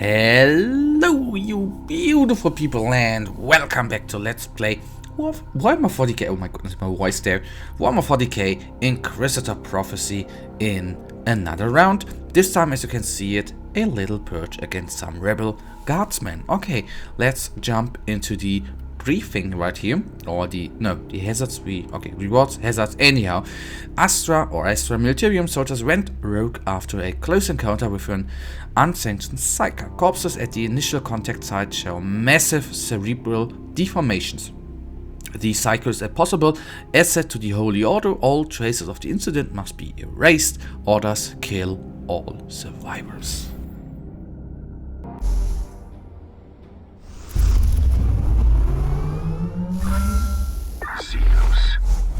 Hello, you beautiful people, and welcome back to Let's Play Warhammer 40k. Oh my goodness, my voice there. Warhammer 40k Inquisitor Prophecy in another round. This time, as you can see it, a little purge against some rebel guardsmen. Okay, let's jump into the briefing right here, or the hazards. Rewards, hazards. Anyhow, Astra Militarium soldiers went rogue after a close encounter with an unsanctioned psyker. Corpses at the initial contact site show massive cerebral deformations. The psyker is a possible asset to the Holy Order. All traces of the incident must be erased. Orders: kill all survivors.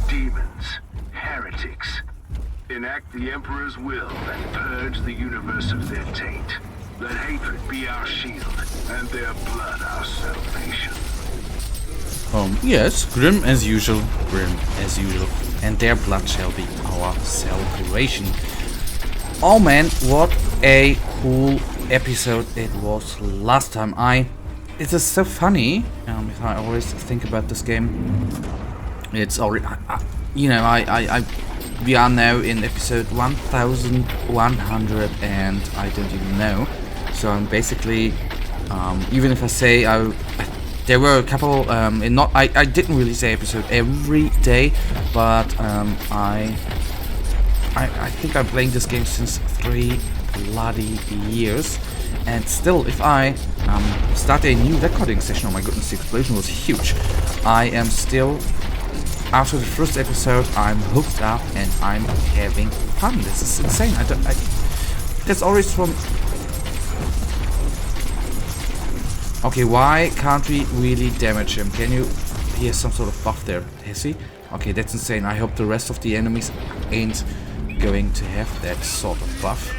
Demons, heretics, enact the Emperor's will and purge the universe of their taint. Let hatred be our shield, and their blood our salvation. Yes, grim as usual, and their blood shall be our salvation. Oh man, what a cool episode it was last time. It is so funny, if I always think about this game. It's already, we are now in episode 1100 and I don't even know. So I'm basically, even if I say there were a couple, I didn't really say episode every day, but I think I'm playing this game since 3 bloody years. And still, if I start a new recording session, oh my goodness, the explosion was huge. I am still, after the first episode, I'm hooked up and I'm having fun. This is insane. That's always from... Okay, why can't we really damage him? Can you... He has some sort of buff there, has he? Okay, that's insane. I hope the rest of the enemies ain't going to have that sort of buff.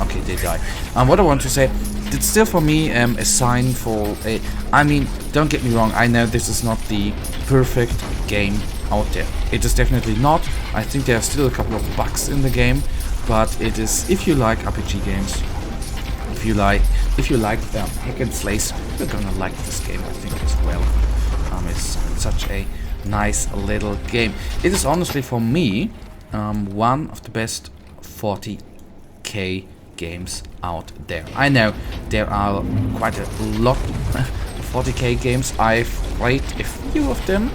Okay, they die. What I want to say, it's still for me a sign for a... I mean, don't get me wrong, I know this is not the perfect game out there. It is definitely not. I think there are still a couple of bugs in the game, but it is, if you like RPG games, if you like hack and slays, you're gonna like this game, I think, as well. It's such a nice little game. It is honestly, for me, one of the best 40k games out there. I know there are quite a lot of 40k games. I've played a few of them,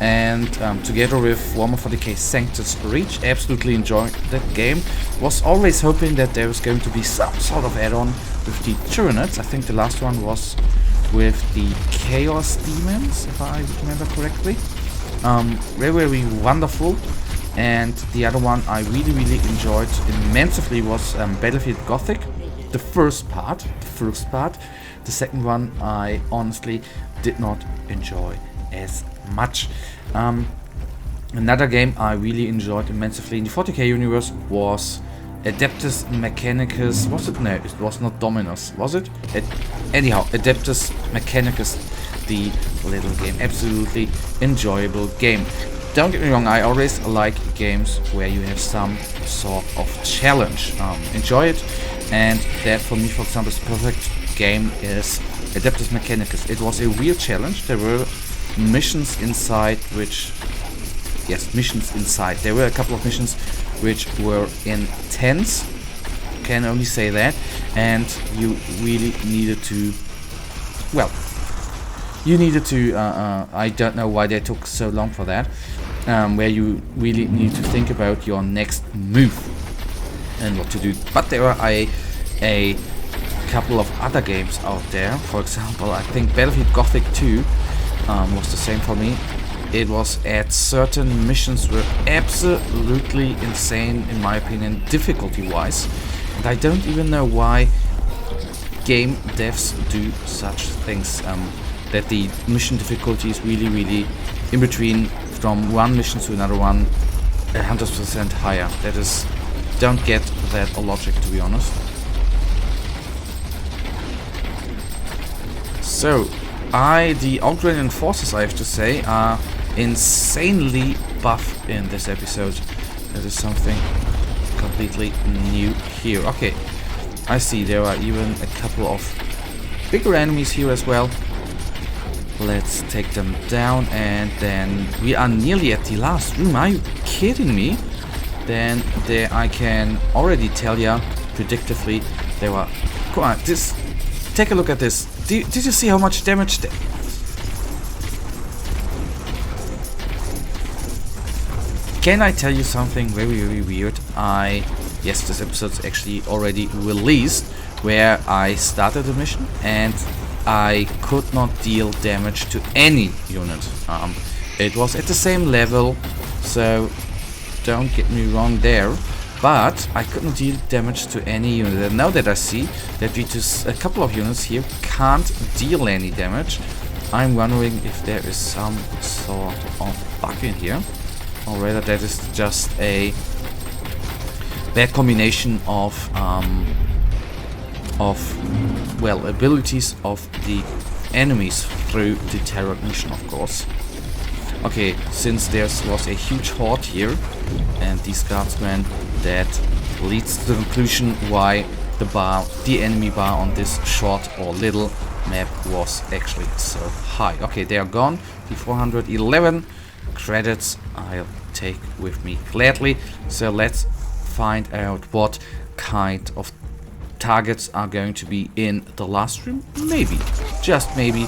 and together with Warhammer 40k Sanctus Reach, absolutely enjoyed that game. Was always hoping that there was going to be some sort of add-on with the Tyranids. I think the last one was with the Chaos Demons, if I remember correctly. Very wonderful. And the other one I really enjoyed immensely was Battlefield Gothic, the first part. The second one I honestly did not enjoy as much. Another game I really enjoyed immensely in the 40k universe was Adeptus Mechanicus. Was it? No, it was not Dominus, was it? Anyhow, Adeptus Mechanicus, the little game. Absolutely enjoyable game. Don't get me wrong, I always like games where you have some sort of challenge. Enjoy it, and that for me, for example, is the perfect game is Adeptus Mechanicus. It was a real challenge. There were missions inside There were a couple of missions which were intense, can only say that, and you really needed to, I don't know why they took so long for that, where you really need to think about your next move and what to do. But there are a couple of other games out there. For example, I think Battlefield Gothic 2 was the same for me. It was at certain missions were absolutely insane, in my opinion, difficulty-wise. And I don't even know why game devs do such things. That the mission difficulty is really in between from one mission to another one 100% higher. That is, don't get that logic, to be honest. So, the Outrandian forces, I have to say, are insanely buff in this episode. That is something completely new here. Okay, I see there are even a couple of bigger enemies here as well. Let's take them down, and then we are nearly at the last room. Are you kidding me? Then there I can already tell ya predictively there were... Come on, this... Take a look at this. Did you see how much damage... Can I tell you something very, very weird? Yes, this episode's actually already released, where I started the mission and I could not deal damage to any unit. It was at the same level, so don't get me wrong there, but I could not deal damage to any unit. And now that I see that we just a couple of units here can't deal any damage, I'm wondering if there is some sort of bug in here, or rather that is just a bad combination of well, abilities of the enemies through the terror mission, of course. Okay, since there was a huge horde here and these guardsmen, that leads to the conclusion why the enemy bar on this short or little map was actually so high. Okay, they are gone. The 411 credits I'll take with me gladly. So let's find out what kind of targets are going to be in the last room. Maybe, just maybe,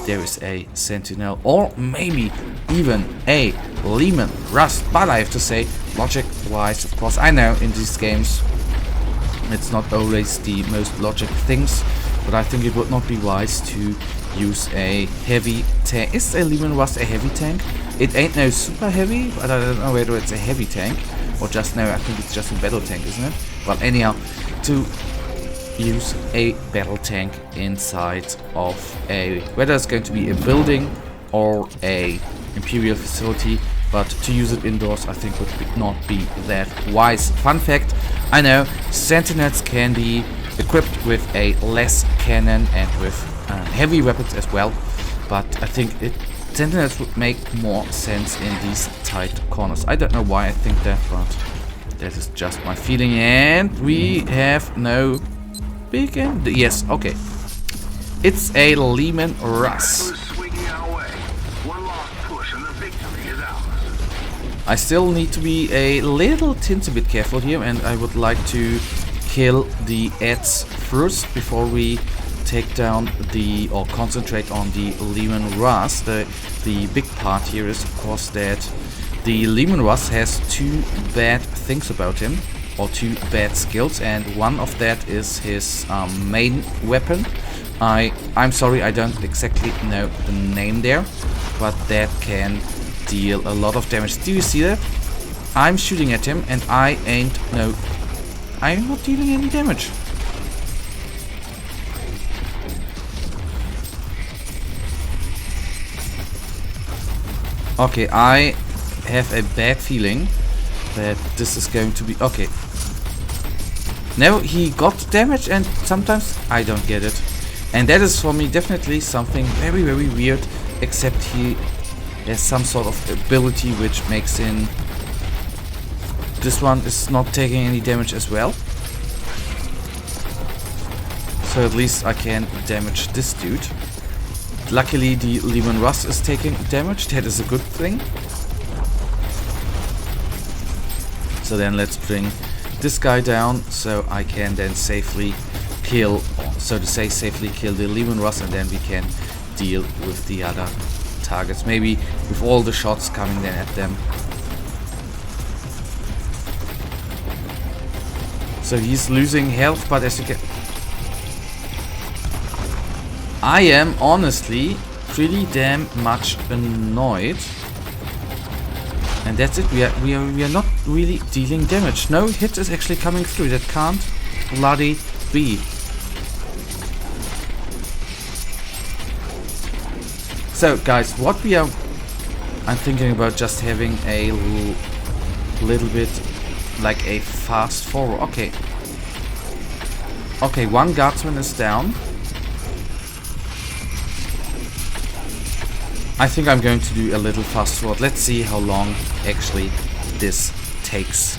there is a sentinel, or maybe even a Lehman Rust. But I have to say, logic wise, of course, I know in these games it's not always the most logic things, but I think it would not be wise to use a heavy tank. Is a Lehman Rust a heavy tank? It ain't no super heavy, but I don't know whether it's a heavy tank or just no, I think it's just a battle tank, isn't it? Well, anyhow, to use a battle tank inside of a, whether it's going to be a building or a imperial facility, but to use it indoors I think would not be that wise. Fun fact, I know sentinels can be equipped with a less cannon and with heavy weapons as well, but I think sentinels would make more sense in these tight corners. I don't know why I think that, but that is just my feeling. And we have no big end. Yes, okay. It's a Lehman Rust. I still need to be a little teensy bit careful here, and I would like to kill the ads first before we take down the, or concentrate on the Lehman Rust. The big part here is, of course, that the Lehman Rust has two bad things about him, or two bad skills, and one of that is his main weapon. I'm sorry, I don't exactly know the name there, but that can deal a lot of damage. Do you see that? I'm shooting at him and I'm not dealing any damage. Okay, I have a bad feeling that this is going to be... Okay. Now he got damage and sometimes I don't get it. And that is for me definitely something very, very weird, except he has some sort of ability which makes him... This one is not taking any damage as well. So at least I can damage this dude. Luckily the Lehman Rust is taking damage, that is a good thing. So then let's bring this guy down so I can then safely kill, so to say, safely kill the Lehman Rust, and then we can deal with the other targets. Maybe with all the shots coming then at them. So he's losing health, but as you can... I am honestly pretty damn much annoyed. And that's it, we are not really dealing damage. No hit is actually coming through, that can't bloody be. So guys, what we are... I'm thinking about just having a little bit like a fast forward. Okay. Okay, one guardsman is down. I think I'm going to do a little fast forward. Let's see how long actually this takes.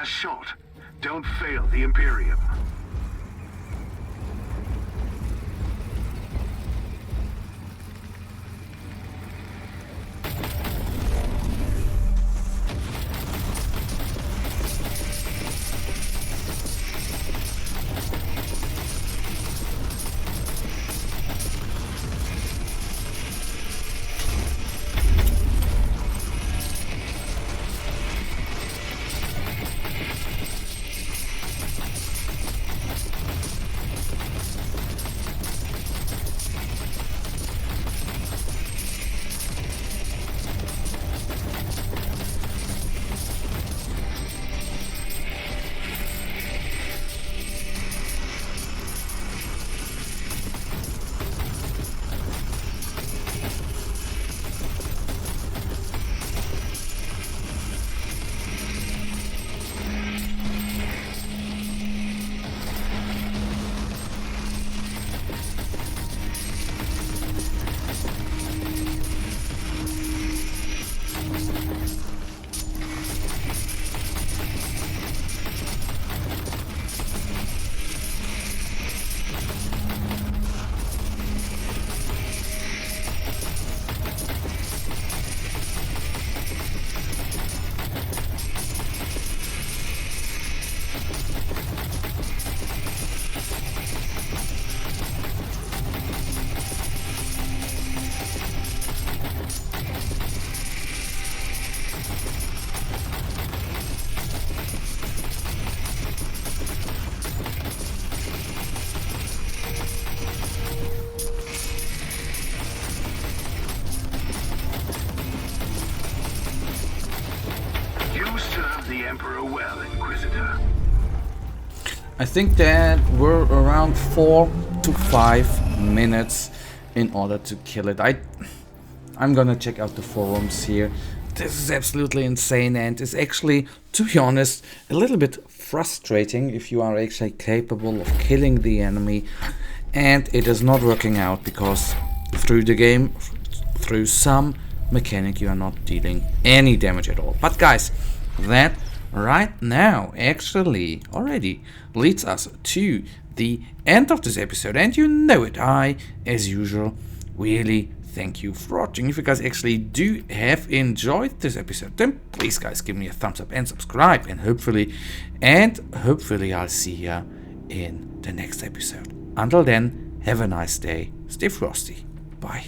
last shot. Don't fail the Imperium. The Emperor well, Inquisitor. I think that we're around 4 to 5 minutes in order to kill it. I'm gonna check out the forums here. This is absolutely insane and is actually, to be honest, a little bit frustrating if you are actually capable of killing the enemy and it is not working out because through the game, through some mechanic, you are not dealing any damage at all. But guys, that right now actually already leads us to the end of this episode, and you know it. I, as usual, really thank you for watching. If you guys actually do have enjoyed this episode, then please guys give me a thumbs up and subscribe, and hopefully I'll see you in the next episode. Until then, have a nice day, stay frosty, bye.